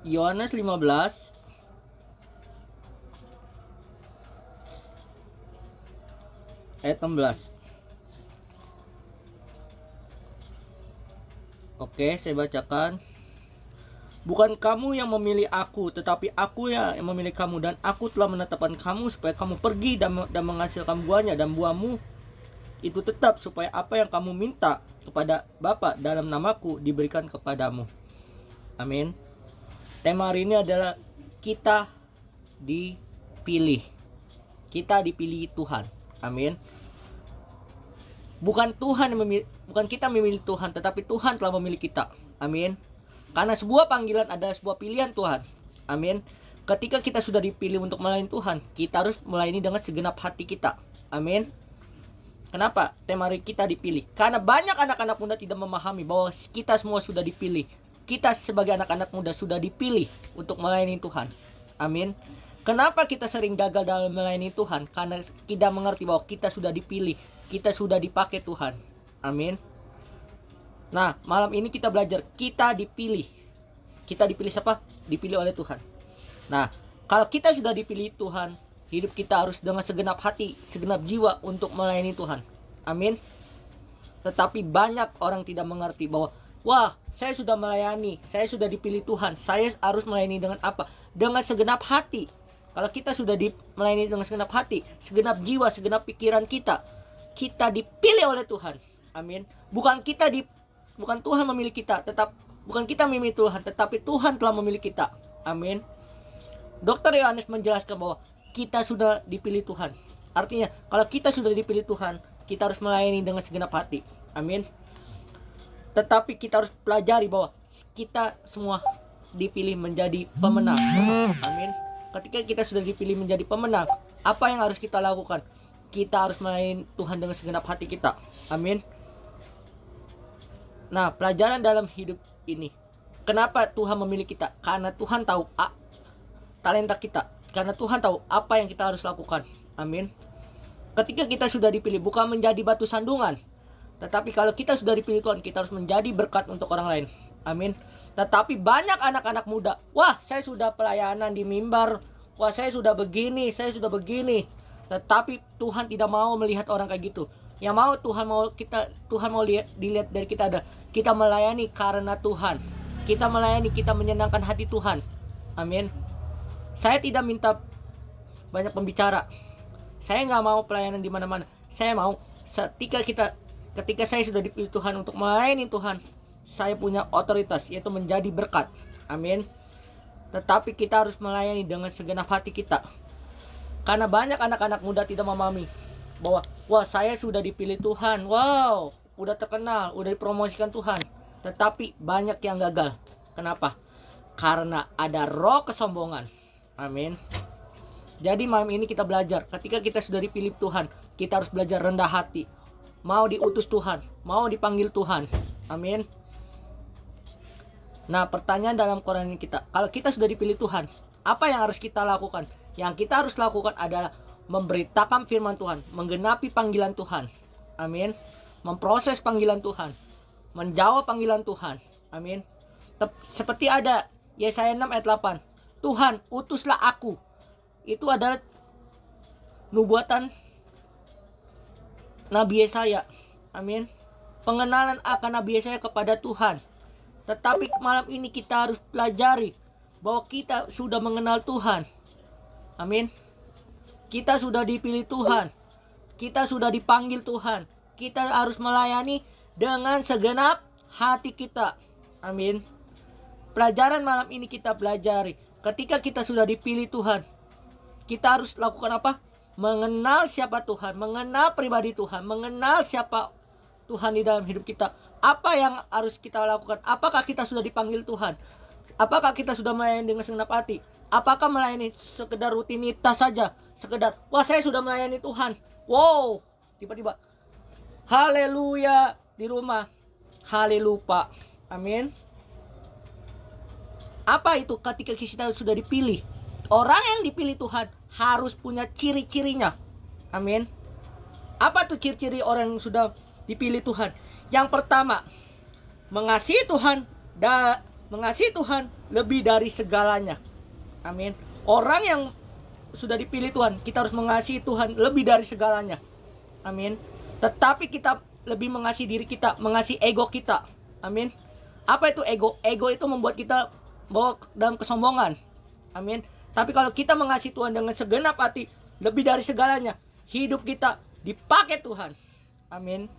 Yohanes 15 ayat 16. Oke, saya bacakan. Bukan kamu yang memilih aku, tetapi aku yang memilih kamu, dan aku telah menetapkan kamu supaya kamu pergi dan menghasilkan buahnya, dan buahmu itu tetap, supaya apa yang kamu minta kepada Bapa dalam namaku diberikan kepadamu. Amin. Tema hari ini adalah kita dipilih. Kita dipilih Tuhan. Amin. Bukan kita memilih Tuhan, tetapi Tuhan telah memilih kita. Amin. Karena sebuah panggilan adalah sebuah pilihan Tuhan. Amin. Ketika kita sudah dipilih untuk melayani Tuhan, kita harus melayani dengan segenap hati kita. Amin. Kenapa tema hari kita dipilih? Karena banyak anak-anak muda tidak memahami bahwa kita semua sudah dipilih. Kita sebagai anak-anak muda sudah dipilih untuk melayani Tuhan. Amin. Kenapa kita sering gagal dalam melayani Tuhan? Karena tidak mengerti bahwa kita sudah dipilih. Kita sudah dipakai Tuhan. Amin. Nah, malam ini kita belajar, kita dipilih. Kita dipilih siapa? Dipilih oleh Tuhan. Nah, kalau kita sudah dipilih Tuhan, hidup kita harus dengan segenap hati, segenap jiwa untuk melayani Tuhan. Amin. Tetapi banyak orang tidak mengerti bahwa, wah, saya sudah melayani, saya sudah dipilih Tuhan, saya harus melayani dengan apa? Dengan segenap hati. Kalau kita sudah melayani dengan segenap hati, segenap jiwa, segenap pikiran kita dipilih oleh Tuhan. Amin. Bukan Tuhan memilih kita, bukan kita memilih Tuhan, tetapi Tuhan telah memilih kita. Amin. Dr. Yohanes menjelaskan bahwa kita sudah dipilih Tuhan. Artinya, kalau kita sudah dipilih Tuhan, kita harus melayani dengan segenap hati. Amin. Tetapi kita harus pelajari bahwa kita semua dipilih menjadi pemenang. Amin. Ketika kita sudah dipilih menjadi pemenang, apa yang harus kita lakukan? Kita harus melayani Tuhan dengan segenap hati kita. Amin. Nah, pelajaran dalam hidup ini, kenapa Tuhan memilih kita? Karena Tuhan tahu talenta kita. Karena Tuhan tahu apa yang kita harus lakukan. Amin. Ketika kita sudah dipilih, bukan menjadi batu sandungan, tetapi kalau kita sudah dipilih Tuhan, kita harus menjadi berkat untuk orang lain. Amin. Tetapi banyak anak-anak muda, wah, saya sudah pelayanan di mimbar, wah, saya sudah begini. Tetapi Tuhan tidak mau melihat orang kayak gitu. Yang mau Tuhan mau dilihat dari kita adalah kita melayani karena Tuhan. Kita melayani, kita menyenangkan hati Tuhan. Amin. Saya tidak minta banyak pembicara. Saya nggak mau pelayanan di mana-mana. Saya mau ketika saya sudah dipilih Tuhan untuk melayani Tuhan, saya punya otoritas, yaitu menjadi berkat. Amin. Tetapi kita harus melayani dengan segenap hati kita. Karena banyak anak-anak muda tidak memahami bahwa, wah, saya sudah dipilih Tuhan, wow, udah terkenal, udah dipromosikan Tuhan. Tetapi banyak yang gagal. Kenapa? Karena ada roh kesombongan. Amin. Jadi malam ini kita belajar, ketika kita sudah dipilih Tuhan, kita harus belajar rendah hati. Mau diutus Tuhan, mau dipanggil Tuhan. Amin. Nah, pertanyaan dalam Quran ini kita, kalau kita sudah dipilih Tuhan, apa yang harus kita lakukan? Yang kita harus lakukan adalah memberitakan firman Tuhan, menggenapi panggilan Tuhan. Amin. Memproses panggilan Tuhan, menjawab panggilan Tuhan. Amin. Seperti ada Yesaya 6 ayat 8. Tuhan, utuslah aku. Itu adalah nubuatan Nabi Yesaya. Amin. Pengenalan akan Nabi Yesaya kepada Tuhan. Tetapi malam ini kita harus pelajari bahwa kita sudah mengenal Tuhan. Amin. Kita sudah dipilih Tuhan. Kita sudah dipanggil Tuhan. Kita harus melayani dengan segenap hati kita. Amin. Pelajaran malam ini kita pelajari. Ketika kita sudah dipilih Tuhan, kita harus lakukan apa? Mengenal siapa Tuhan. Mengenal pribadi Tuhan. Mengenal siapa Tuhan di dalam hidup kita. Apa yang harus kita lakukan? Apakah kita sudah dipanggil Tuhan? Apakah kita sudah melayani dengan segenap hati? Apakah melayani sekedar rutinitas saja? Sekedar, wah, saya sudah melayani Tuhan. Wow, tiba-tiba, haleluya di rumah, haleluya. Amin. Apa itu ketika kita sudah dipilih? Orang yang dipilih Tuhan harus punya ciri-cirinya. Amin. Apa tuh ciri-ciri orang yang sudah dipilih Tuhan? Yang pertama, mengasihi Tuhan dan mengasihi Tuhan lebih dari segalanya. Amin. Orang yang sudah dipilih Tuhan, kita harus mengasihi Tuhan lebih dari segalanya. Amin. Tetapi kita lebih mengasihi diri kita, mengasihi ego kita. Amin. Apa itu ego? Ego itu membuat kita bawa dalam kesombongan. Amin. Tapi kalau kita mengasihi Tuhan dengan segenap hati, lebih dari segalanya, hidup kita dipakai Tuhan. Amin.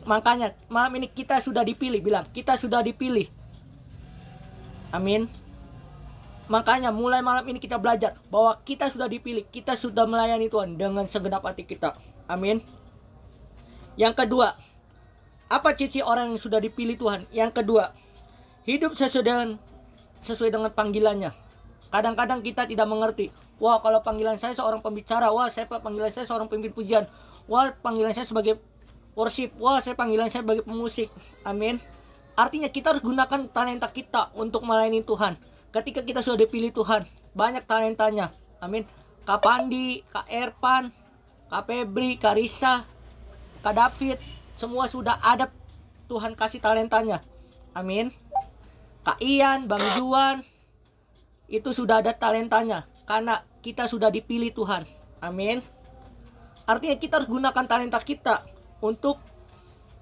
Makanya malam ini kita sudah dipilih. Bilang, kita sudah dipilih. Amin. Makanya mulai malam ini kita belajar bahwa kita sudah dipilih. Kita sudah melayani Tuhan dengan segenap hati kita. Amin. Yang kedua, apa ciri orang yang sudah dipilih Tuhan? Yang kedua, hidup sesuai dengan panggilannya. Kadang-kadang kita tidak mengerti. Wah, kalau panggilan saya seorang pembicara. Wah, panggilan saya seorang pemimpin pujian. Wah, panggilan saya sebagai worship. Wah, panggilan saya sebagai pemusik. Amin. Artinya kita harus gunakan talenta kita untuk melayani Tuhan. Ketika kita sudah dipilih Tuhan, banyak talentanya. Amin. Kak Pandi, Kak Erpan, Kak Febri, Kak Risa, Kak David, semua sudah ada Tuhan kasih talentanya. Amin. Kak Ian, Bang Juan, itu sudah ada talentanya. Karena kita sudah dipilih Tuhan. Amin. Artinya kita harus gunakan talenta kita untuk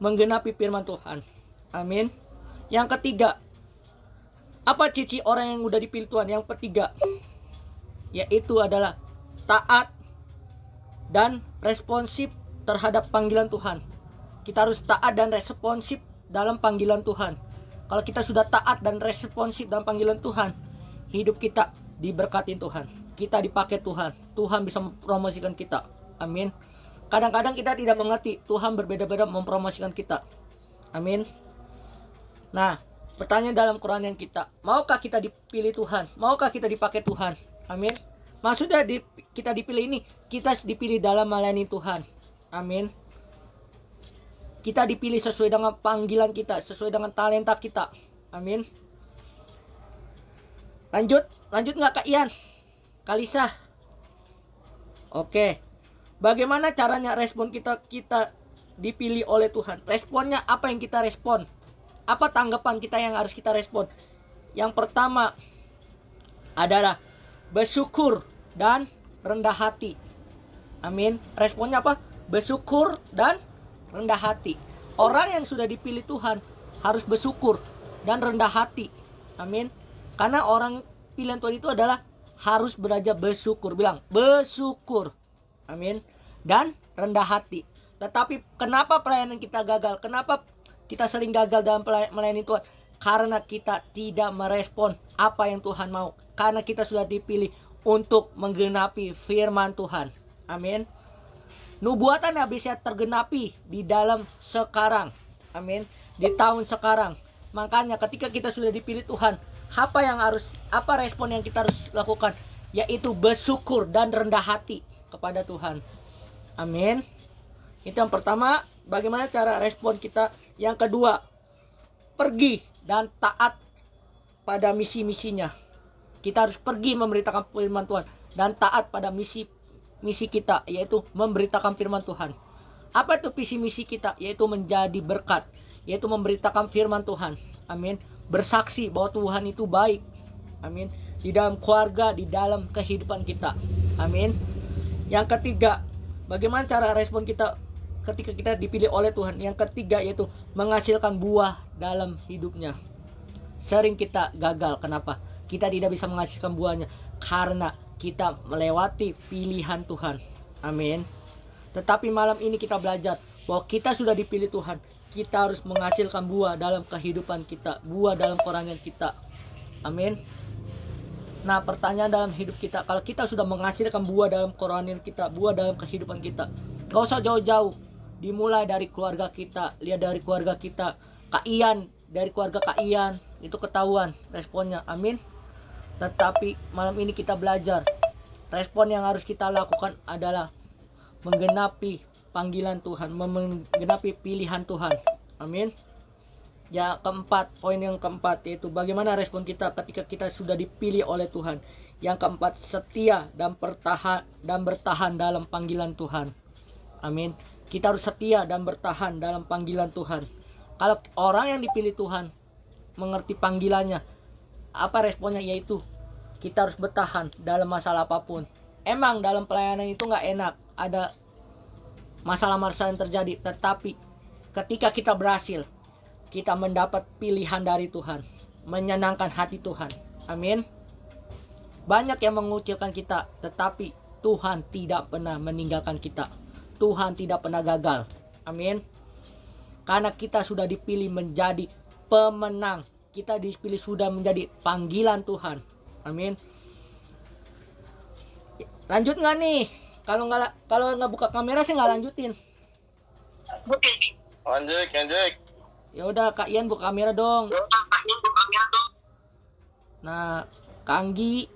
menggenapi firman Tuhan. Amin. Yang ketiga, apa ciri orang yang sudah dipilih Tuhan? Yang ketiga, yaitu adalah taat dan responsif terhadap panggilan Tuhan. Kita harus taat dan responsif dalam panggilan Tuhan. Kalau kita sudah taat dan responsif dalam panggilan Tuhan, hidup kita diberkati Tuhan. Kita dipakai Tuhan. Tuhan bisa mempromosikan kita. Amin. Kadang-kadang kita tidak mengerti. Tuhan berbeda-beda mempromosikan kita. Amin. Nah, pertanyaan dalam Quran yang kita, maukah kita dipilih Tuhan? Maukah kita dipakai Tuhan? Amin. Maksudnya kita dipilih ini, kita dipilih dalam melayani Tuhan. Amin. Kita dipilih sesuai dengan panggilan kita, sesuai dengan talenta kita. Amin. Lanjut nggak Kak Ian? Kalisa. Oke. Bagaimana caranya respon kita dipilih oleh Tuhan? Responnya apa yang kita respon? Apa tanggapan kita yang harus kita respon? Yang pertama adalah bersyukur dan rendah hati. Amin. Responnya apa? Bersyukur dan rendah hati. Orang yang sudah dipilih Tuhan harus bersyukur dan rendah hati. Amin. Karena orang pilihan Tuhan itu adalah harus belajar bersyukur. Bilang bersyukur. Amin. Dan rendah hati. Tetapi kenapa pelayanan kita gagal? Kenapa kita sering gagal dalam melayani Tuhan? Karena kita tidak merespon apa yang Tuhan mau. Karena kita sudah dipilih untuk menggenapi firman Tuhan. Amin. Nubuatan Nabi Yesaya tergenapi di dalam sekarang. Amin. Di tahun sekarang. Makanya ketika kita sudah dipilih Tuhan, apa respon yang kita harus lakukan? Yaitu bersyukur dan rendah hati kepada Tuhan. Amin. Itu yang pertama, bagaimana cara respon kita. Yang kedua, pergi dan taat pada misi-misinya. Kita harus pergi memberitakan firman Tuhan dan taat pada misi kita, yaitu memberitakan firman Tuhan. Apa itu visi misi kita? Yaitu menjadi berkat, yaitu memberitakan firman Tuhan. Amin. Bersaksi bahwa Tuhan itu baik. Amin. Di dalam keluarga, di dalam kehidupan kita. Amin. Yang ketiga, bagaimana cara respon kita ketika kita dipilih oleh Tuhan? Yang ketiga yaitu menghasilkan buah dalam hidupnya. Sering kita gagal. Kenapa? Kita tidak bisa menghasilkan buahnya karena kita melewati pilihan Tuhan. Amin. Tetapi malam ini kita belajar bahwa kita sudah dipilih Tuhan. Kita harus menghasilkan buah dalam kehidupan kita, buah dalam kerohanian kita. Amin. Nah, pertanyaan dalam hidup kita, kalau kita sudah menghasilkan buah dalam kerohanian kita, buah dalam kehidupan kita, gak usah jauh-jauh. Dimulai dari keluarga kita. Lihat dari keluarga kita. Kak Ian, dari keluarga Kak Ian, itu ketahuan responnya. Amin. Tetapi malam ini kita belajar, respon yang harus kita lakukan adalah menggenapi panggilan Tuhan, menggenapi pilihan Tuhan. Amin. Ya, poin yang keempat yaitu bagaimana respon kita ketika kita sudah dipilih oleh Tuhan. Yang keempat, setia dan bertahan dalam panggilan Tuhan. Amin. Kita harus setia dan bertahan dalam panggilan Tuhan. Kalau orang yang dipilih Tuhan mengerti panggilannya, apa responnya? Yaitu kita harus bertahan dalam masalah apapun. Emang dalam pelayanan itu nggak enak, ada masalah-masalah yang terjadi, tetapi ketika kita berhasil, kita mendapat pilihan dari Tuhan, menyenangkan hati Tuhan. Amin. Banyak yang mengucilkan kita, tetapi Tuhan tidak pernah meninggalkan kita. Tuhan tidak pernah gagal. Amin. Karena kita sudah dipilih menjadi pemenang. Kita dipilih sudah menjadi panggilan Tuhan. Amin. Lanjut nggak nih? Kalau nggak buka kamera sih nggak lanjutin. Lanjut. Ya udah, Kak Ian buka kamera dong. Nah, Kak Anggi,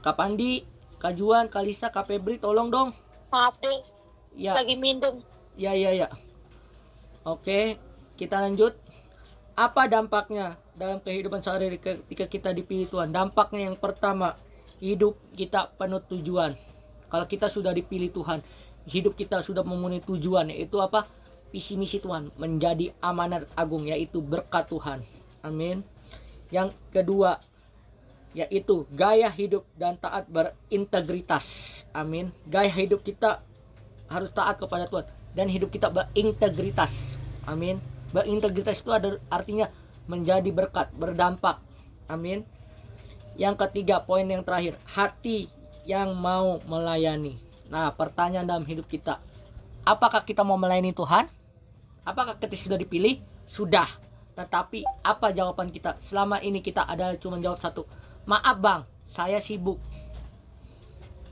Kak Pandi, Kak Juan, Kak Lisa, Kak Febri, tolong dong. Maaf deh, Ya, lagi mindeng. ya. Oke, kita lanjut. Apa dampaknya dalam kehidupan sehari-hari ketika kita dipilih Tuhan? Dampaknya yang pertama, hidup kita penuh tujuan. Kalau kita sudah dipilih Tuhan, hidup kita sudah memenuhi tujuan, yaitu apa? Visi misi Tuhan, menjadi amanat agung, yaitu berkat Tuhan. Amin. Yang kedua, yaitu gaya hidup dan taat berintegritas. Amin. Gaya hidup kita harus taat kepada Tuhan dan hidup kita berintegritas. Amin. Berintegritas itu ada artinya menjadi berkat, berdampak. Amin. Yang ketiga, poin yang terakhir, hati yang mau melayani. Nah, pertanyaan dalam hidup kita, apakah kita mau melayani Tuhan? Apakah kita sudah dipilih? Sudah. Tetapi apa jawaban kita? Selama ini kita adalah cuma jawab satu, maaf bang, saya sibuk.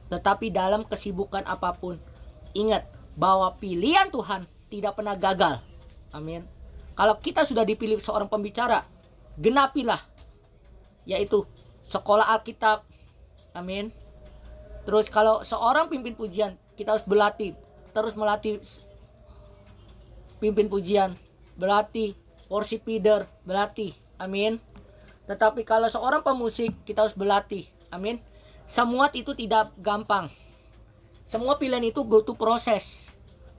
Tetapi dalam kesibukan apapun, ingat bahwa pilihan Tuhan tidak pernah gagal. Amin. Kalau kita sudah dipilih seorang pembicara, genapilah, yaitu sekolah Alkitab. Amin. Terus kalau seorang pimpin pujian, kita harus berlatih, terus melatih pimpin pujian, berlatih worship leader, berlatih. Amin. Tetapi kalau seorang pemusik, kita harus berlatih. Amin. Semua itu tidak gampang. Semua pilihan itu butuh proses.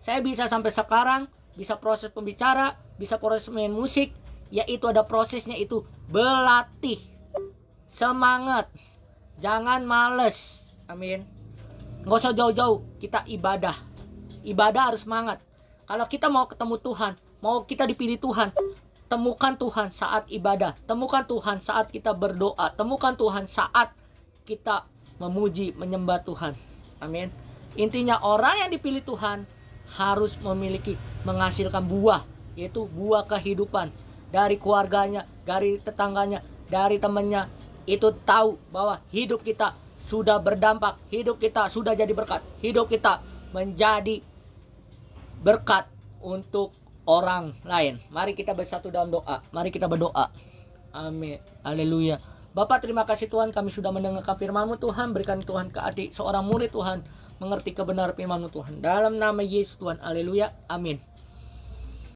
Saya bisa sampai sekarang, bisa proses pembicara, bisa proses main musik, yaitu ada prosesnya, itu berlatih. Semangat. Jangan males. Amin. Nggak usah jauh-jauh, kita ibadah. Ibadah harus semangat. Kalau kita mau ketemu Tuhan, mau kita dipilih Tuhan, temukan Tuhan saat ibadah, temukan Tuhan saat kita berdoa, temukan Tuhan saat kita memuji, menyembah Tuhan. Amin. Intinya orang yang dipilih Tuhan harus menghasilkan buah, yaitu buah kehidupan dari keluarganya, dari tetangganya, dari temannya. Itu tahu bahwa hidup kita sudah berdampak, hidup kita sudah jadi berkat, hidup kita menjadi berkat untuk orang lain. Mari kita bersatu dalam doa. Mari kita berdoa. Amin. Haleluya. Bapak, terima kasih Tuhan, kami sudah mendengarkan firman-Mu Tuhan. Berikan Tuhan ke adik seorang murid Tuhan mengerti kebenaran firman-Mu Tuhan. Dalam nama Yesus Tuhan. Haleluya. Amin.